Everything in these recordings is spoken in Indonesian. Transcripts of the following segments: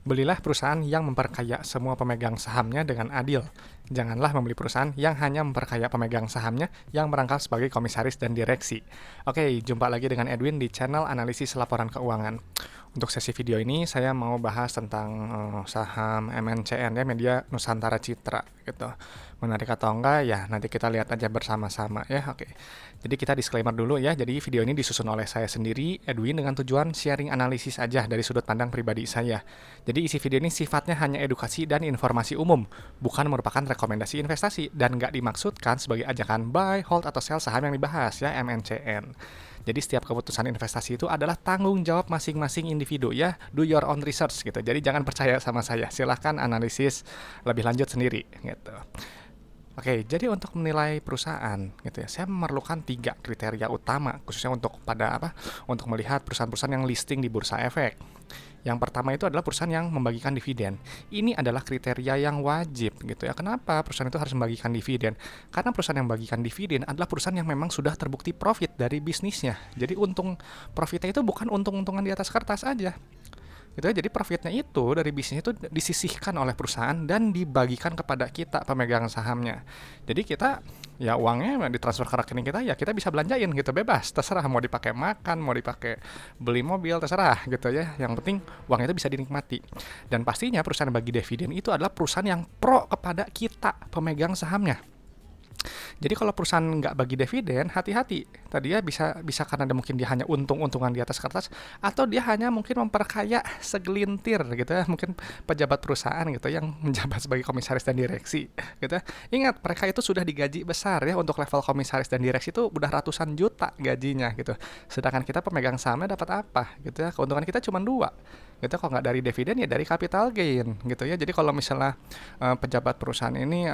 Belilah perusahaan yang memperkaya semua pemegang sahamnya dengan adil. Janganlah membeli perusahaan yang hanya memperkaya pemegang sahamnya yang merangkap sebagai komisaris dan direksi. Oke, jumpa lagi dengan Edwin di channel analisis laporan keuangan. Untuk sesi video ini saya mau bahas tentang saham MNCN ya, Media Nusantara Citra gitu. Menarik atau enggak ya nanti kita lihat aja bersama-sama ya. Oke. Jadi kita disclaimer dulu ya. Jadi video ini disusun oleh saya sendiri, Edwin, dengan tujuan sharing analisis aja dari sudut pandang pribadi saya. Jadi isi video ini sifatnya hanya edukasi dan informasi umum, bukan merupakan rekomendasi investasi dan nggak dimaksudkan sebagai ajakan buy, hold, atau sell saham yang dibahas ya, MNCN. Jadi setiap keputusan investasi itu adalah tanggung jawab masing-masing individu ya. Do your own research gitu. Jadi jangan percaya sama saya. Silahkan analisis lebih lanjut sendiri gitu. Oke, jadi untuk menilai perusahaan gitu ya, saya memerlukan 3 kriteria utama khususnya untuk melihat perusahaan-perusahaan yang listing di Bursa Efek. Yang pertama itu adalah perusahaan yang membagikan dividen. Ini adalah kriteria yang wajib gitu ya. Kenapa perusahaan itu harus membagikan dividen? Karena perusahaan yang membagikan dividen adalah perusahaan yang memang sudah terbukti profit dari bisnisnya. Jadi profitnya itu bukan untung-untungan di atas kertas aja. Gitu ya, jadi profitnya itu dari bisnis itu disisihkan oleh perusahaan dan dibagikan kepada kita pemegang sahamnya. Jadi kita ya uangnya ditransfer ke rekening kita, ya kita bisa belanjain gitu, bebas, terserah mau dipakai makan, mau dipakai beli mobil, terserah gitu ya. Yang penting uang itu bisa dinikmati. Dan pastinya perusahaan yang bagi dividen itu adalah perusahaan yang pro kepada kita pemegang sahamnya. Jadi kalau perusahaan nggak bagi dividen, hati-hati. Tadi ya bisa karena mungkin dia hanya untung-untungan di atas kertas, atau dia hanya mungkin memperkaya segelintir gitu ya, mungkin pejabat perusahaan gitu yang menjabat sebagai komisaris dan direksi gitu ya. Ingat, mereka itu sudah digaji besar ya, untuk level komisaris dan direksi itu udah ratusan juta gajinya gitu. Sedangkan kita pemegang sahamnya dapat apa gitu ya? Keuntungan kita cuma 2 gitu. Kalau nggak dari dividen ya dari capital gain gitu ya. Jadi kalau misalnya pejabat perusahaan ini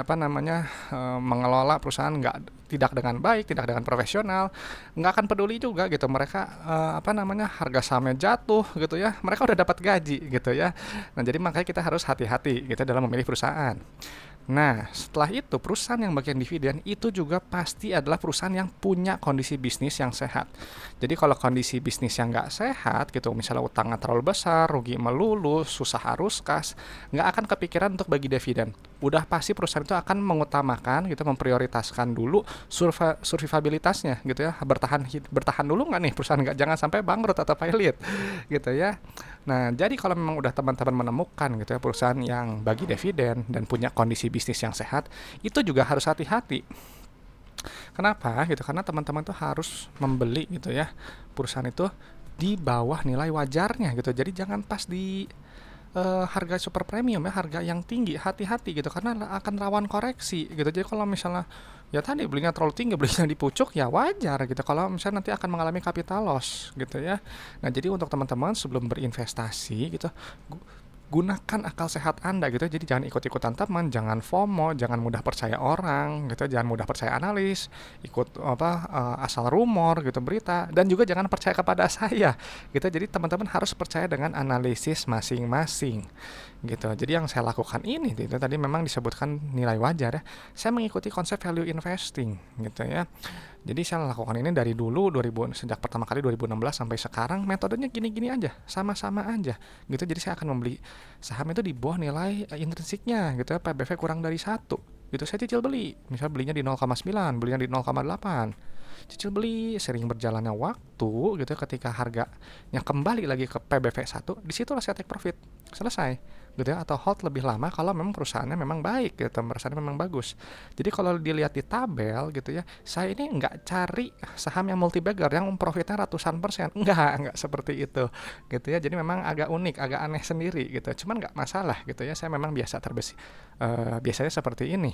mengelola perusahaan tidak dengan baik, tidak dengan profesional, nggak akan peduli juga gitu. Mereka harga sahamnya jatuh gitu ya, mereka udah dapat gaji gitu ya. Nah, jadi makanya kita harus hati-hati gitu dalam memilih perusahaan. Nah, setelah itu perusahaan yang bagian dividen itu juga pasti adalah perusahaan yang punya kondisi bisnis yang sehat. Jadi kalau kondisi bisnis yang nggak sehat gitu, misalnya utangnya terlalu besar, rugi melulu, susah arus kas, nggak akan kepikiran untuk bagi dividen. Udah pasti perusahaan itu akan mengutamakan gitu, memprioritaskan dulu survivabilitasnya gitu ya, bertahan dulu nggak nih perusahaan, nggak, jangan sampai bangkrut atau failit gitu ya. Nah, jadi kalau memang udah teman-teman menemukan gitu ya perusahaan yang bagi dividen dan punya kondisi bisnis yang sehat, itu juga harus hati-hati. Kenapa gitu? Karena teman-teman tuh harus membeli gitu ya perusahaan itu di bawah nilai wajarnya gitu. Jadi jangan pas di harga super premium ya, harga yang tinggi, hati-hati gitu karena akan rawan koreksi gitu. Jadi kalau misalnya ya tadi belinya terlalu tinggi, belinya di pucuk, ya wajar gitu kalau misalnya nanti akan mengalami capital loss gitu ya. Nah, jadi untuk teman-teman sebelum berinvestasi gitu, gunakan akal sehat Anda gitu. Jadi jangan ikut-ikutan teman, jangan FOMO, jangan mudah percaya orang gitu, jangan mudah percaya analis, ikut asal rumor gitu, berita, dan juga jangan percaya kepada saya gitu. Jadi teman-teman harus percaya dengan analisis masing-masing gitu. Jadi yang saya lakukan ini itu tadi memang disebutkan nilai wajar ya. Saya mengikuti konsep value investing gitu ya. Jadi saya lakukan ini dari dulu sejak pertama kali 2016 sampai sekarang, metodenya gini-gini aja, sama-sama aja gitu. Jadi saya akan membeli saham itu di bawah nilai intrinsiknya gitu ya, PBV kurang dari 1 gitu. Saya cicil beli, misal belinya di 0,9, belinya di 0,8, cicil beli. Sering berjalannya waktu gitu, ketika harganya kembali lagi ke PBV 1, disitulah saya take profit, selesai gitu ya. Atau hold lebih lama kalau memang perusahaannya memang baik gitu, perusahaannya memang bagus. Jadi kalau dilihat di tabel gitu ya, saya ini nggak cari saham yang multi bagger yang profitnya ratusan persen, nggak seperti itu gitu ya. Jadi memang agak unik, agak aneh sendiri gitu, cuman nggak masalah gitu ya. Saya memang biasanya seperti ini.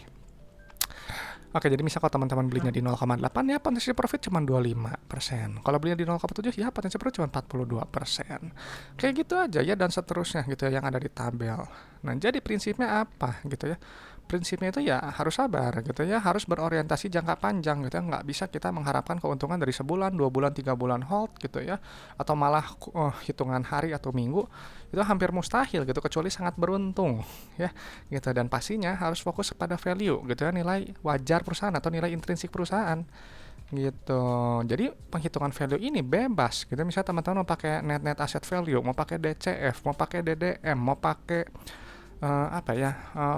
Oke, jadi misal kalau teman-teman belinya di 0,8 ya potensi profit cuma 25%. Kalau belinya di 0,7 ya potensi profit cuma 42%. Kayak gitu aja ya, dan seterusnya gitu ya yang ada di tabel. Nah, jadi prinsipnya apa gitu ya? Prinsipnya itu ya harus sabar gitu ya, harus berorientasi jangka panjang gitu ya. Nggak bisa kita mengharapkan keuntungan dari sebulan, 2 bulan, 3 bulan hold gitu ya. Atau malah hitungan hari atau minggu, itu hampir mustahil gitu, kecuali sangat beruntung ya gitu. Dan pastinya harus fokus pada value gitu ya, nilai wajar perusahaan atau nilai intrinsik perusahaan gitu. Jadi penghitungan value ini bebas gitu. Misalnya teman-teman mau pakai net asset value, mau pakai DCF, mau pakai DDM, mau pakai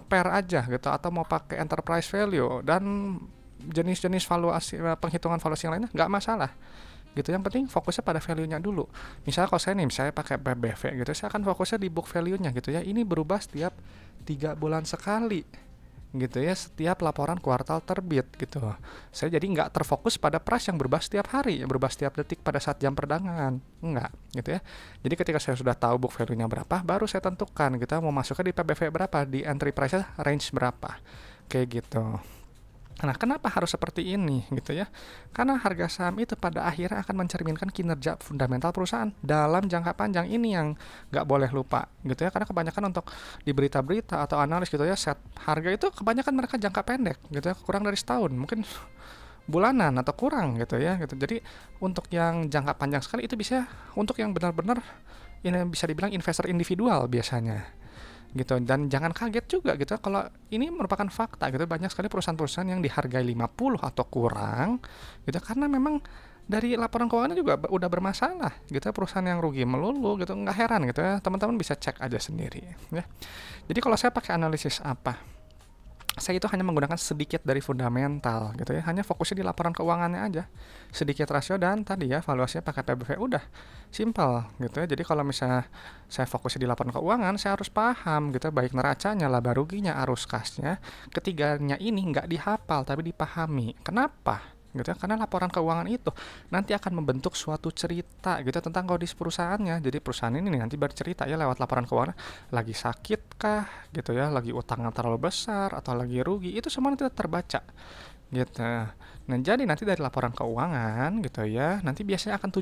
pair aja gitu, atau mau pakai enterprise value dan jenis-jenis valuasi, penghitungan valuasi yang lainnya nggak masalah gitu. Yang penting fokusnya pada value-nya dulu. Misalnya kalau saya nih, misalnya pakai PBV gitu, saya akan fokusnya di book value-nya gitu ya. Ini berubah setiap 3 bulan sekali gitu ya, setiap laporan kuartal terbit gitu. Saya jadi nggak terfokus pada price yang berubah setiap hari, yang berubah setiap detik pada saat jam perdagangan, nggak gitu ya. Jadi ketika saya sudah tahu book value-nya berapa, baru saya tentukan gitu mau masuknya di PBV berapa, di entry price-nya range berapa, kayak gitu. Nah, kenapa harus seperti ini gitu ya? Karena harga saham itu pada akhirnya akan mencerminkan kinerja fundamental perusahaan dalam jangka panjang. Ini yang nggak boleh lupa gitu ya. Karena kebanyakan untuk di berita-berita atau analis gitu ya, set harga itu kebanyakan mereka jangka pendek gitu ya, kurang dari setahun, mungkin bulanan atau kurang gitu ya gitu. Jadi untuk yang jangka panjang sekali itu bisa untuk yang benar-benar ini bisa dibilang investor individual biasanya gitu. Dan jangan kaget juga gitu kalau ini merupakan fakta gitu, banyak sekali perusahaan-perusahaan yang dihargai 50 atau kurang gitu karena memang dari laporan keuangannya juga udah bermasalah gitu, perusahaan yang rugi melulu gitu. Nggak heran gitu ya, teman-teman bisa cek aja sendiri ya. Jadi kalau saya pakai analisis apa, saya itu hanya menggunakan sedikit dari fundamental gitu ya, hanya fokusnya di laporan keuangannya aja, sedikit rasio dan tadi ya valuasinya pakai PBV, udah simple gitu ya. Jadi kalau misalnya saya fokusnya di laporan keuangan, saya harus paham gitu baik neracanya, laba ruginya, arus kasnya, ketiganya ini nggak dihafal tapi dipahami. Kenapa gitu ya? Karena laporan keuangan itu nanti akan membentuk suatu cerita gitu tentang kondisi perusahaannya. Jadi perusahaan ini nanti bercerita ya lewat laporan keuangan, lagi sakit kah gitu ya, lagi utangnya terlalu besar atau lagi rugi, itu semua nanti terbaca gitu. Nah, jadi nanti dari laporan keuangan gitu ya, nanti biasanya akan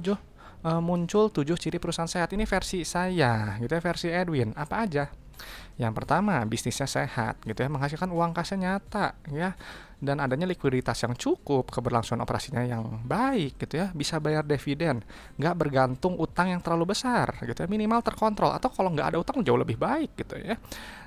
muncul 7 ciri perusahaan sehat. Ini versi saya gitu ya, versi Edwin. Apa aja? Yang pertama, bisnisnya sehat gitu ya, menghasilkan uang kasnya nyata ya, dan adanya likuiditas yang cukup, keberlangsungan operasinya yang baik gitu ya, bisa bayar dividen, nggak bergantung utang yang terlalu besar gitu ya, minimal terkontrol, atau kalau nggak ada utang jauh lebih baik gitu ya.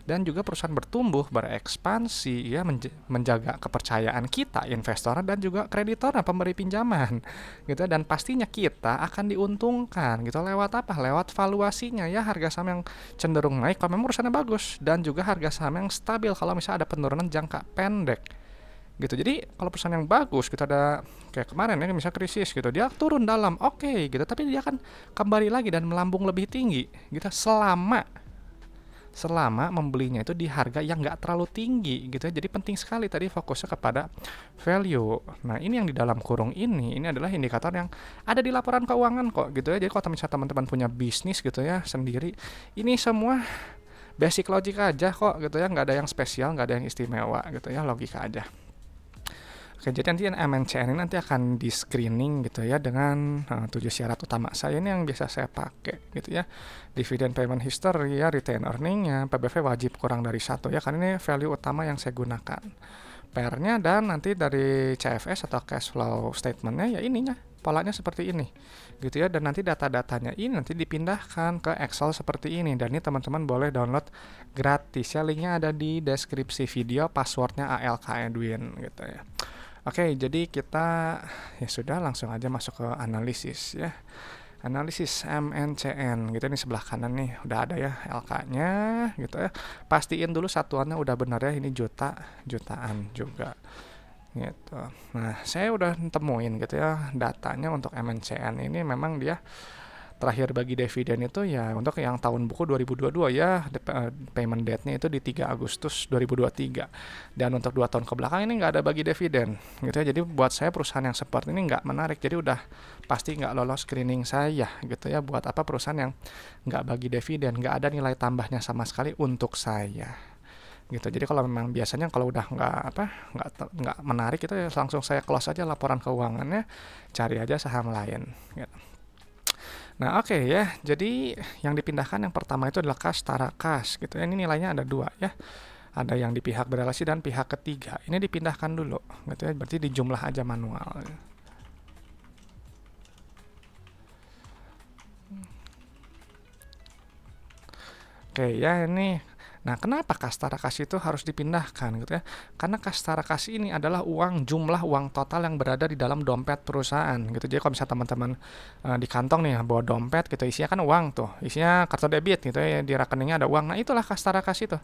Dan juga perusahaan bertumbuh, berekspansi ya, menjaga kepercayaan kita investor dan juga kreditor dan pemberi pinjaman gitu. Dan pastinya kita akan diuntungkan gitu lewat apa? Lewat valuasinya ya, harga saham yang cenderung naik kalau memang perusahaannya bagus, dan juga harga saham yang stabil kalau misalnya ada penurunan jangka pendek gitu. Jadi kalau perusahaan yang bagus kita ada kayak kemarin ya, misalnya krisis gitu, dia turun dalam, oke gitu, tapi dia akan kembali lagi dan melambung lebih tinggi gitu, selama membelinya itu di harga yang nggak terlalu tinggi gitu ya. Jadi penting sekali tadi fokusnya kepada value. Nah, ini yang di dalam kurung ini adalah indikator yang ada di laporan keuangan kok gitu ya. Jadi kalau misalnya teman-teman punya bisnis gitu ya sendiri, ini semua basic logic aja kok gitu ya, nggak ada yang spesial, nggak ada yang istimewa gitu ya, logika aja. Oke, jadi nanti MNCN ini nanti akan di screening gitu ya dengan 7 syarat utama saya ini yang biasa saya pakai gitu ya. Dividend payment history ya, retain earningnya, PBV wajib kurang dari 1 ya, karena ini value utama yang saya gunakan. Pairnya, dan nanti dari CFS atau cash flow statementnya ya ininya, polanya seperti ini gitu ya. Dan nanti data-datanya ini nanti dipindahkan ke Excel seperti ini, dan ini teman-teman boleh download gratis ya, linknya ada di deskripsi video, passwordnya ALK Edwin gitu ya. Oke, jadi kita ya sudah langsung aja masuk ke analisis ya. Analisis MNCN gitu, ini sebelah kanan nih udah ada ya LK-nya gitu ya. Pastiin dulu satuannya udah benar ya, ini jutaan juga gitu. Nah, saya udah temuin gitu ya datanya untuk MNCN ini, memang dia terakhir bagi dividen itu ya untuk yang tahun buku 2022 ya, payment date-nya itu di 3 Agustus 2023. Dan untuk 2 tahun ke belakang ini nggak ada bagi dividen gitu ya. Jadi buat saya perusahaan yang seperti ini nggak menarik, jadi udah pasti nggak lolos screening saya gitu ya. Buat apa perusahaan yang nggak bagi dividen, nggak ada nilai tambahnya sama sekali untuk saya gitu. Jadi kalau memang biasanya kalau udah nggak menarik itu ya langsung saya close aja laporan keuangannya, cari aja saham lain gitu. Nah, oke ya. Jadi yang dipindahkan yang pertama itu adalah kas tara kas gitu ya. Ini nilainya ada 2 ya. Ada yang di pihak berelasi dan pihak ketiga. Ini dipindahkan dulu gitu ya. Berarti dijumlah aja manual. Oke ya, ini Nah, kenapa kastara kas itu harus dipindahkan gitu ya? Karena kastara kas ini adalah jumlah uang total yang berada di dalam dompet perusahaan gitu. Jadi kalau misalnya teman-teman di kantong nih bawa dompet gitu, isinya kan uang tuh, isinya kartu debit gitu ya, di rekeningnya ada uang. Nah, itulah kastara kas itu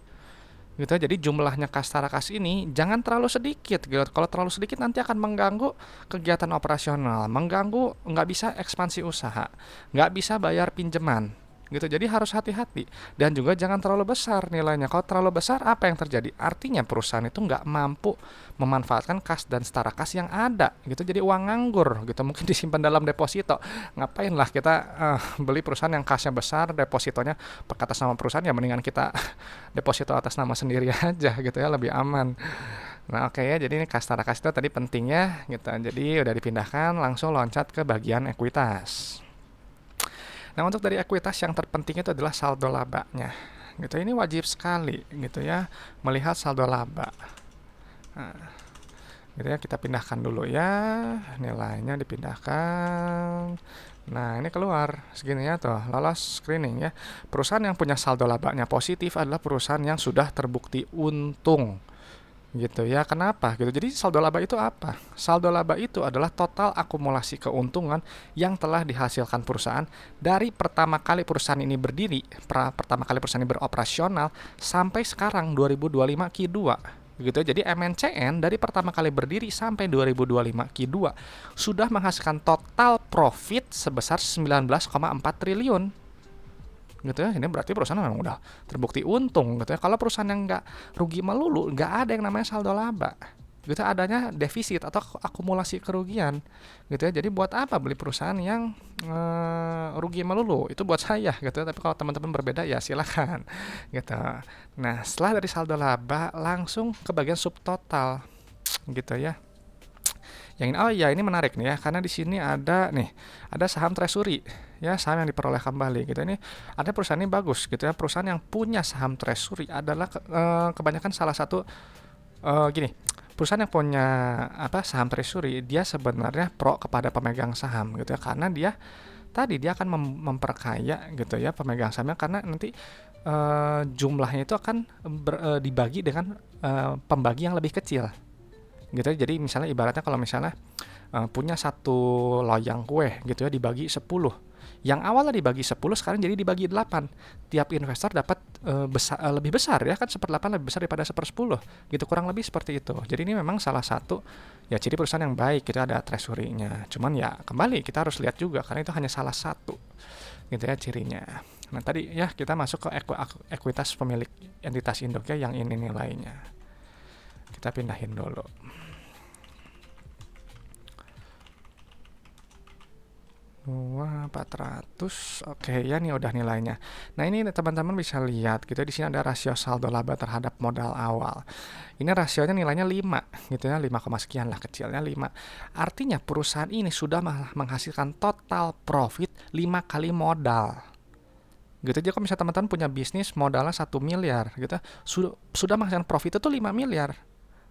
gitu ya. Jadi jumlahnya kastara kas ini jangan terlalu sedikit gitu. Kalau terlalu sedikit nanti akan mengganggu kegiatan operasional, mengganggu, nggak bisa ekspansi usaha, nggak bisa bayar pinjaman gitu. Jadi harus hati-hati dan juga jangan terlalu besar nilainya. Kalau terlalu besar apa yang terjadi? Artinya perusahaan itu nggak mampu memanfaatkan kas dan setara kas yang ada gitu. Jadi uang nganggur gitu, mungkin disimpan dalam deposito. Ngapain lah kita beli perusahaan yang kasnya besar, depositonya atas nama perusahaan, ya mendingan kita deposito atas nama sendiri aja gitu ya, lebih aman. Nah, oke ya, jadi ini kas setara kas itu tadi pentingnya gitu. Jadi udah dipindahkan, langsung loncat ke bagian ekuitas. Nah, untuk dari ekuitas yang terpenting itu adalah saldo labanya. Gitu. Ini wajib sekali gitu ya, melihat saldo laba. Nah, gitu ya, kita pindahkan dulu ya. Nilainya dipindahkan. Nah, ini keluar segini ya tuh, lolos screening ya. Perusahaan yang punya saldo labanya positif adalah perusahaan yang sudah terbukti untung. Gitu ya, kenapa gitu? Jadi saldo laba itu apa? Saldo laba itu adalah total akumulasi keuntungan yang telah dihasilkan perusahaan dari pertama kali perusahaan ini berdiri, pertama kali perusahaan ini beroperasional sampai sekarang 2025 Q2 gitu. Jadi MNCN dari pertama kali berdiri sampai 2025 Q2 sudah menghasilkan total profit sebesar 19,4 triliun gitu ya. Ini berarti perusahaan memang udah terbukti untung gitu ya. Kalau perusahaan yang nggak rugi melulu, nggak ada yang namanya saldo laba gitu, adanya defisit atau akumulasi kerugian gitu ya. Jadi buat apa beli perusahaan yang rugi melulu? Itu buat saya gitu ya. Tapi kalau teman-teman berbeda ya silakan gitu. Nah, setelah dari saldo laba langsung ke bagian subtotal gitu ya. Yang ini, oh ya, ini menarik nih ya, karena di sini ada nih, ada saham treasury ya, saham yang diperoleh kembali gitu. Ini ada perusahaan ini bagus gitu ya. Perusahaan yang punya saham treasury adalah kebanyakan salah satu gini, perusahaan yang punya saham treasury, dia sebenarnya pro kepada pemegang saham gitu ya, karena dia akan memperkaya gitu ya pemegang sahamnya, karena nanti jumlahnya itu akan dibagi dengan pembagi yang lebih kecil gitu. Jadi misalnya ibaratnya kalau misalnya punya satu loyang kue gitu ya, dibagi 10. Yang awalnya dibagi 10 sekarang jadi dibagi 8. Tiap investor dapat lebih besar ya kan, 1/8 lebih besar daripada 1/10 gitu, kurang lebih seperti itu. Jadi ini memang salah satu ya ciri perusahaan yang baik gitu, ada treasury-nya. Cuman ya kembali kita harus lihat juga karena itu hanya salah satu gitu ya cirinya. Nah, tadi ya kita masuk ke ekuitas pemilik entitas induk ya, yang ini nilainya. Kita pindahin dulu. Wah, 400. Oke, ya nih udah nilainya. Nah, ini teman-teman bisa lihat gitu. Di sini ada rasio saldo laba terhadap modal awal. Ini rasionya nilainya 5 gitu ya, 5, sekian lah, kecilnya 5. Artinya perusahaan ini sudah menghasilkan total profit 5 kali modal. Gitu aja. Kalau misalnya teman-teman punya bisnis modalnya 1 miliar gitu, sudah menghasilkan profit itu 5 miliar.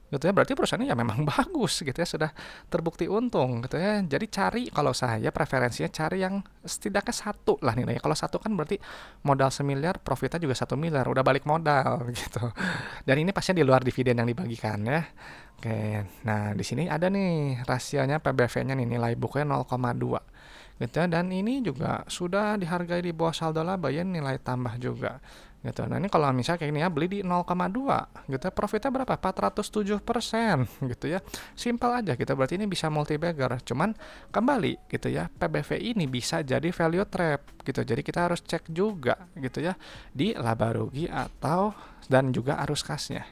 Gitu ya, berarti perusahaannya ya memang bagus gitu ya, sudah terbukti untung gitu ya. Jadi cari, kalau saya preferensinya cari yang setidaknya 1 lah nilainya. Kalau 1 kan berarti modal 1 miliar, profitnya juga 1 miliar, udah balik modal gitu. Dan ini pastinya di luar dividen yang dibagikan ya. Oke, nah di sini ada nih rasionya PBV-nya nih, nilai bukunya 0,2 gitu ya. Dan ini juga sudah dihargai di bawah saldo laba ya, nilai tambah juga gitu. Nah, ini kalau misalnya kayak gini ya, beli di 0,2 gitu ya, profitnya berapa? 407% gitu ya. Simpel aja gitu, berarti ini bisa multi bagger. Cuman kembali gitu ya, PBV ini bisa jadi value trap gitu. Jadi kita harus cek juga gitu ya di laba rugi atau dan juga arus kasnya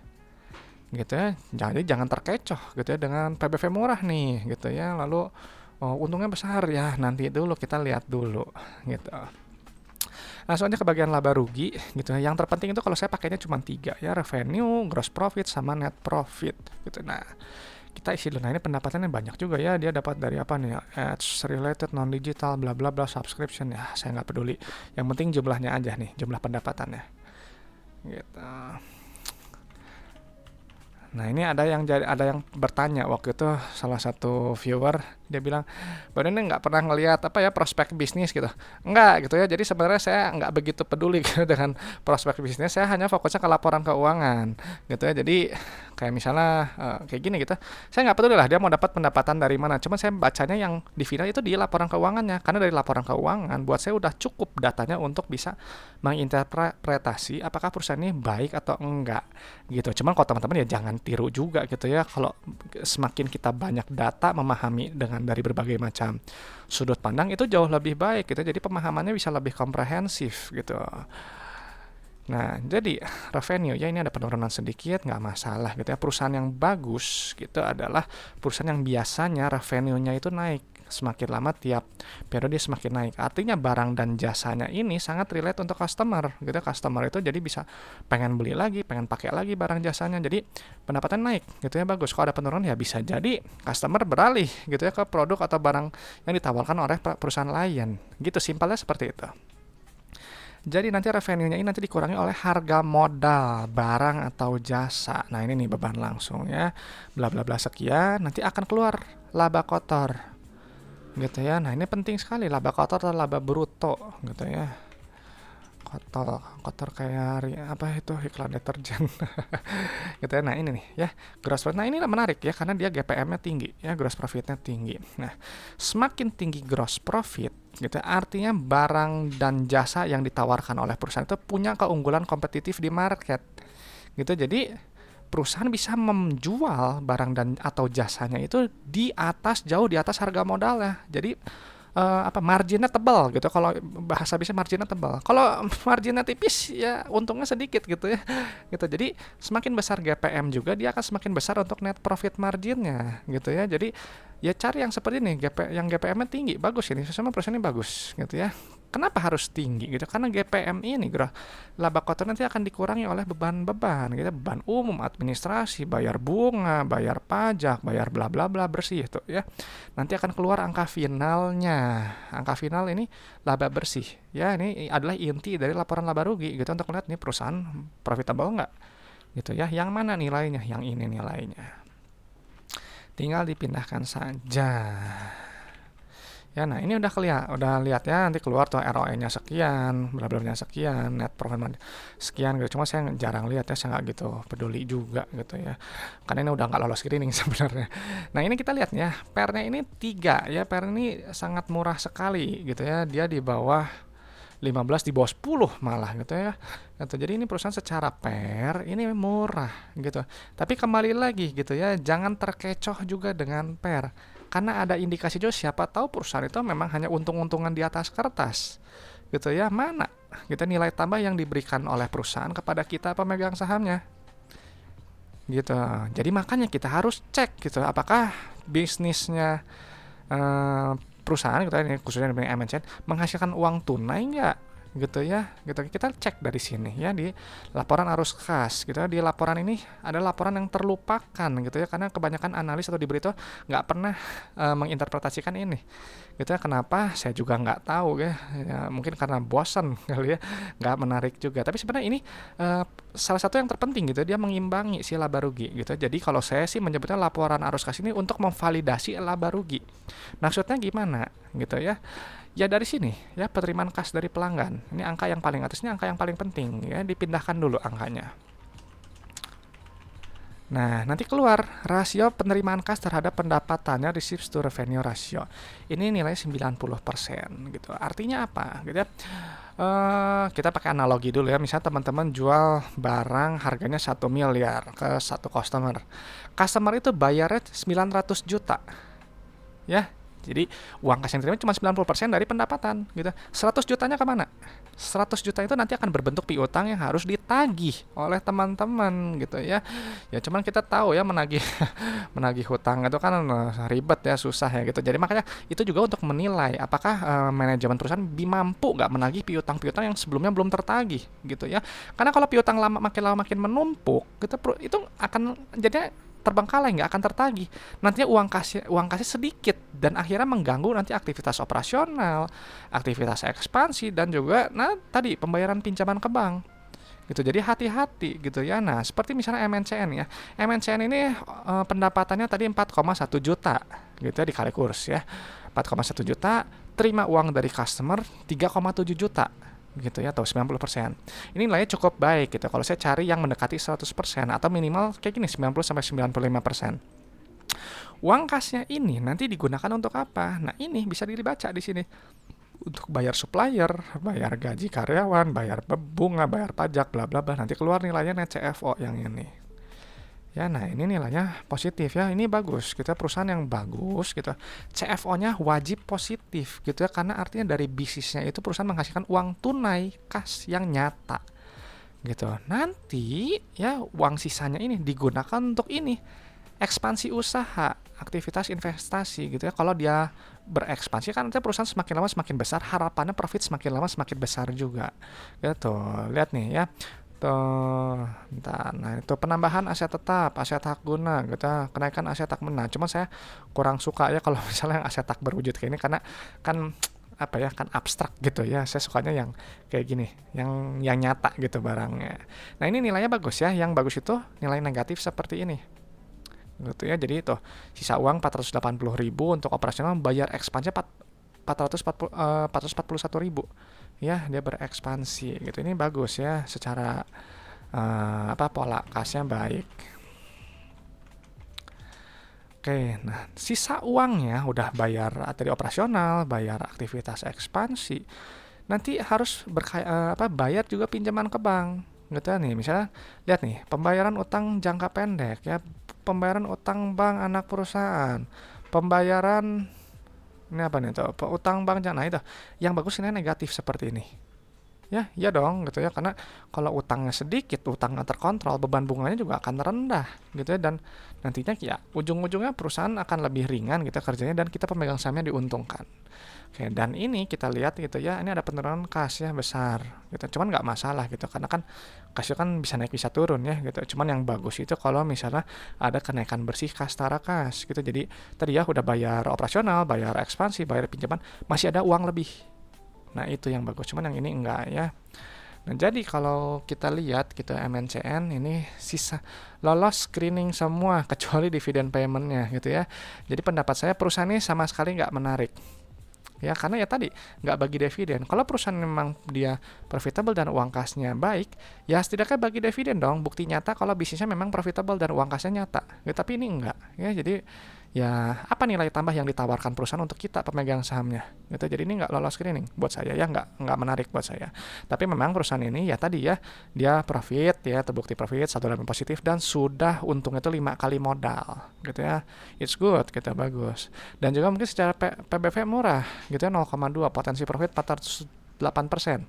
gitu ya. Jadi jangan terkecoh gitu ya dengan PBV murah nih gitu ya, lalu untungnya besar ya, nanti dulu kita lihat dulu gitu. Nah, soalnya ke bagian laba rugi gitu ya. Yang terpenting itu kalau saya pakainya cuma 3 ya, revenue, gross profit, sama net profit gitu. Nah, kita isi dulu. Nah, ini pendapatannya banyak juga ya. Dia dapat dari apa nih? Ads related, non digital, bla bla bla, subscription ya. Saya nggak peduli. Yang penting jumlahnya aja nih, jumlah pendapatannya. Gitu. Nah, ini ada yang bertanya waktu itu, salah satu viewer Dia bilang, "Bapak ini nggak pernah ngelihat apa ya prospek bisnis gitu." Enggak gitu ya. Jadi sebenarnya saya nggak begitu peduli gitu dengan prospek bisnis. Saya hanya fokusnya ke laporan keuangan gitu ya. Jadi kayak misalnya kayak gini gitu. Saya nggak peduli lah dia mau dapat pendapatan dari mana. Cuma saya bacanya yang di final itu di laporan keuangannya. Karena dari laporan keuangan buat saya udah cukup datanya untuk bisa menginterpretasi apakah perusahaan ini baik atau enggak gitu. Cuman kalau teman-teman ya jangan tiru juga gitu ya. Kalau semakin kita banyak data memahami dengan dari berbagai macam sudut pandang itu jauh lebih baik gitu. Jadi pemahamannya bisa lebih komprehensif gitu. Nah, jadi revenue ya ini ada penurunan sedikit nggak masalah gitu ya. Perusahaan yang bagus gitu adalah perusahaan yang biasanya revenue-nya itu naik. Semakin lama tiap periode semakin naik. Artinya barang dan jasanya ini sangat relate untuk customer gitu. Customer itu jadi bisa pengen beli lagi, pengen pakai lagi barang jasanya. Jadi pendapatan naik gitu ya bagus. Kalau ada penurunan ya bisa jadi customer beralih gitu ya ke produk atau barang yang ditawarkan oleh perusahaan lain. Gitu simpelnya seperti itu. Jadi nanti revenue-nya ini nanti dikurangi oleh harga modal barang atau jasa. Nah, ini nih beban langsung ya. Bla bla bla sekian, nanti akan keluar laba kotor. Gitu ya. Nah, ini penting sekali laba kotor atau laba bruto gitu ya. Kotor kayak apa itu iklan deterjen. Gitu ya. Nah, ini nih ya, gross profit. Nah, ini menarik ya karena dia GPM-nya tinggi ya, gross profit-nya tinggi. Nah, semakin tinggi gross profit gitu artinya barang dan jasa yang ditawarkan oleh perusahaan itu punya keunggulan kompetitif di market gitu. Jadi perusahaan bisa menjual barang dan atau jasanya itu jauh di atas harga modalnya. Jadi marginnya tebal gitu. Kalau bahasa bisa marginnya tebal. Kalau marginnya tipis ya untungnya sedikit gitu ya. Gitu. Jadi semakin besar GPM juga dia akan semakin besar untuk net profit marginnya gitu ya. Jadi ya cari yang seperti ini, yang GPM-nya tinggi, bagus ini. Sama perusahaan ini bagus gitu ya. Kenapa harus tinggi gitu? Karena GPM ini laba kotor nanti akan dikurangi oleh beban-beban gitu, beban umum, administrasi, bayar bunga, bayar pajak, bayar bla bla bla bersih itu ya. Nanti akan keluar angka finalnya. Angka final ini laba bersih. Ya, ini adalah inti dari laporan laba rugi gitu untuk melihat nih perusahaan profitable enggak gitu ya. Yang mana nilainya? Yang ini nilainya. Tinggal dipindahkan saja. Ya, nah ini udah lihat ya nanti keluar tuh ROE-nya sekian, bla bla sekian, net profit sekian gitu. Cuma saya jarang lihat ya, saya nggak gitu peduli juga gitu ya. Karena ini udah nggak lolos screening sebenarnya. Nah, ini kita lihat ya, PER-nya ini 3 ya. PER ini sangat murah sekali gitu ya. Dia di bawah 15, di bawah 10 malah gitu ya. Gitu. Jadi ini perusahaan secara PER ini murah gitu. Tapi kembali lagi gitu ya, jangan terkecoh juga dengan PER. Karena ada indikasi juga siapa tahu perusahaan itu memang hanya untung-untungan di atas kertas gitu ya. Mana gitu nilai tambah yang diberikan oleh perusahaan kepada kita pemegang sahamnya gitu. Jadi makanya kita harus cek gitu apakah bisnisnya perusahaan gitu ini khususnya di MNC menghasilkan uang tunai nggak gitu ya. Gitu kita cek dari sini ya di laporan arus kas gitu ya. Di laporan ini ada laporan yang terlupakan gitu ya karena kebanyakan analis atau di berita nggak pernah menginterpretasikan ini gitu ya. Kenapa saya juga nggak tahu ya, mungkin karena bosan kali ya, nggak menarik juga. Tapi sebenarnya ini salah satu yang terpenting gitu, dia mengimbangi si laba rugi gitu. Jadi kalau saya sih menyebutnya laporan arus kas ini untuk memvalidasi laba rugi. Maksudnya gimana gitu ya. Ya dari sini ya penerimaan kas dari pelanggan. Ini angka yang paling atas, ini angka yang paling penting ya, dipindahkan dulu angkanya. Nah, nanti keluar rasio penerimaan kas terhadap pendapatannya, receipts to revenue ratio. Ini nilai 90% gitu. Artinya apa? Gitu ya. Kita pakai analogi dulu ya. Misalnya teman-teman jual barang harganya 1 miliar ke satu customer. Customer itu bayarnya 900 juta. Ya, jadi uang kas yang diterima cuma 90% dari pendapatan gitu. 100 jutanya kemana? 100 juta itu nanti akan berbentuk piutang yang harus ditagih oleh teman-teman gitu ya. Ya cuman kita tahu ya menagih menagih hutang itu kan ribet ya, susah ya gitu. Jadi makanya itu juga untuk menilai apakah manajemen perusahaan mampu nggak menagih piutang-piutang yang sebelumnya belum tertagih gitu ya. Karena kalau piutang lama makin menumpuk gitu, itu akan jadinya terbengkalai, nggak akan tertagih. Nantinya uang kasnya sedikit dan akhirnya mengganggu nanti aktivitas operasional, aktivitas ekspansi dan juga tadi pembayaran pinjaman ke bank. gitu. Jadi hati-hati gitu ya. Nah, seperti misalnya MNCN ya. MNCN ini pendapatannya tadi 4,1 juta gitu ya dikali kurs ya. 4,1 juta, terima uang dari customer 3,7 juta gitu ya, atau 90%. Ini nilainya cukup baik gitu. Kalau saya cari yang mendekati 100% atau minimal kayak gini 90 sampai 95%. Uang kasnya ini nanti digunakan untuk apa? Nah, ini bisa dibaca di sini. Untuk bayar supplier, bayar gaji karyawan, bayar bunga, bayar pajak, bla bla bla. Nanti keluar nilainya net CFO yang ini. Ya, nah ini nilainya positif ya. Ini bagus. Kita perusahaan yang bagus gitu. CFO-nya wajib positif gitu ya, karena artinya dari bisnisnya itu perusahaan menghasilkan uang tunai kas yang nyata gitu. Nanti ya uang sisanya ini digunakan untuk ini ekspansi usaha, aktivitas investasi gitu ya. Kalau dia berekspansi kan nanti perusahaan semakin lama semakin besar, harapannya profit semakin lama semakin besar juga. Gitu. Lihat nih ya. Tuh, bentar. Nah, itu penambahan aset tetap, aset hak guna gitu, kenaikan aset hak guna. Cuma saya kurang suka ya kalau misalnya aset hak berwujud kayak ini, karena kan apa ya, kan abstrak gitu ya. Saya sukanya yang kayak gini, yang nyata gitu barangnya. Nah, ini nilainya bagus ya. Yang bagus itu nilai negatif seperti ini. Gitu ya. Jadi itu sisa uang 480.000 untuk operasional, bayar ekspansi 441.000 ya, dia berekspansi gitu. Ini bagus ya, secara pola kasnya baik. Oke, nah sisa uangnya udah bayar tadi operasional, bayar aktivitas ekspansi. Nanti harus bayar juga pinjaman ke bank. Gitu ya. Nih, misalnya lihat nih, pembayaran utang jangka pendek ya, pembayaran utang bank anak perusahaan, pembayaran ini apa nih tuh, utang bank jangan. Nah itu yang bagus ini negatif seperti ini ya. Ya dong gitu ya, karena kalau utangnya sedikit, utangnya terkontrol, beban bunganya juga akan rendah gitu ya, dan nantinya ya ujung-ujungnya perusahaan akan lebih ringan gitu kerjanya, dan kita pemegang sahamnya diuntungkan. Oke, dan ini kita lihat gitu ya, ini ada penurunan kas ya besar gitu, cuman nggak masalah gitu, karena kan kasnya kan bisa naik bisa turun ya gitu. Cuman yang bagus itu kalau misalnya ada kenaikan bersih kas setara kas gitu. Jadi tadi ya udah bayar operasional, bayar ekspansi, bayar pinjaman, masih ada uang lebih. Nah itu yang bagus, cuman yang ini enggak ya. Nah jadi kalau kita lihat gitu MNCN ini sisa lolos screening semua kecuali dividen paymentnya gitu ya. Jadi pendapat saya perusahaan ini sama sekali nggak menarik. Ya karena ya tadi nggak bagi dividen. Kalau perusahaan memang dia profitable dan uang kasnya baik, ya setidaknya bagi dividen dong. Bukti nyata kalau bisnisnya memang profitable dan uang kasnya nyata. Ya, tapi ini enggak. Ya jadi ya apa nilai tambah yang ditawarkan perusahaan untuk kita pemegang sahamnya gitu. Jadi ini nggak lolos screening buat saya ya, nggak menarik buat saya. Tapi memang perusahaan ini ya tadi ya, dia profit ya, terbukti profit, satu laba positif, dan sudah untungnya itu 5 kali modal gitu ya. It's good gitu, bagus. Dan juga mungkin secara PBV murah gitu ya, 0,2, potensi profit 408%.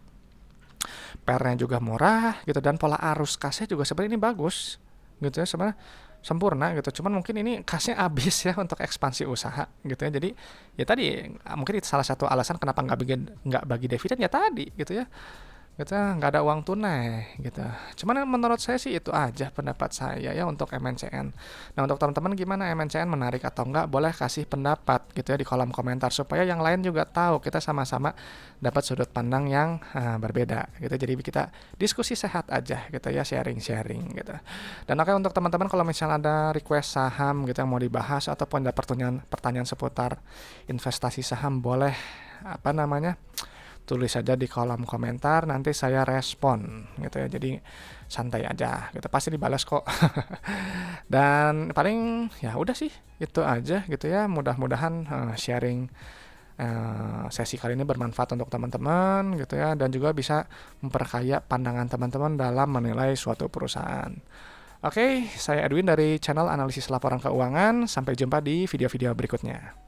PR-nya juga murah gitu, dan pola arus kasnya juga sebenarnya ini bagus gitu ya, sebenarnya sempurna gitu. Cuman mungkin ini kasnya habis ya untuk ekspansi usaha gitu ya. Jadi ya tadi mungkin itu salah satu alasan kenapa nggak bagi dividen ya tadi gitu ya. Kita nggak ada uang tunai gitu. Cuman menurut saya sih itu aja pendapat saya ya untuk MNCN. Nah untuk teman-teman gimana, MNCN menarik atau enggak? Boleh kasih pendapat gitu ya di kolom komentar supaya yang lain juga tahu, kita sama-sama dapat sudut pandang yang berbeda gitu. Jadi kita diskusi sehat aja gitu ya, sharing-sharing gitu. Dan oke, untuk teman-teman kalau misalnya ada request saham gitu yang mau dibahas ataupun ada pertanyaan seputar investasi saham, boleh tulis saja di kolom komentar, nanti saya respon gitu ya. Jadi santai aja gitu, pasti dibalas kok. Dan paling ya udah sih itu aja gitu ya. Mudah-mudahan sharing sesi kali ini bermanfaat untuk teman-teman gitu ya, dan juga bisa memperkaya pandangan teman-teman dalam menilai suatu perusahaan. Oke, saya Edwin dari channel Analisis Laporan Keuangan. Sampai jumpa di video-video berikutnya.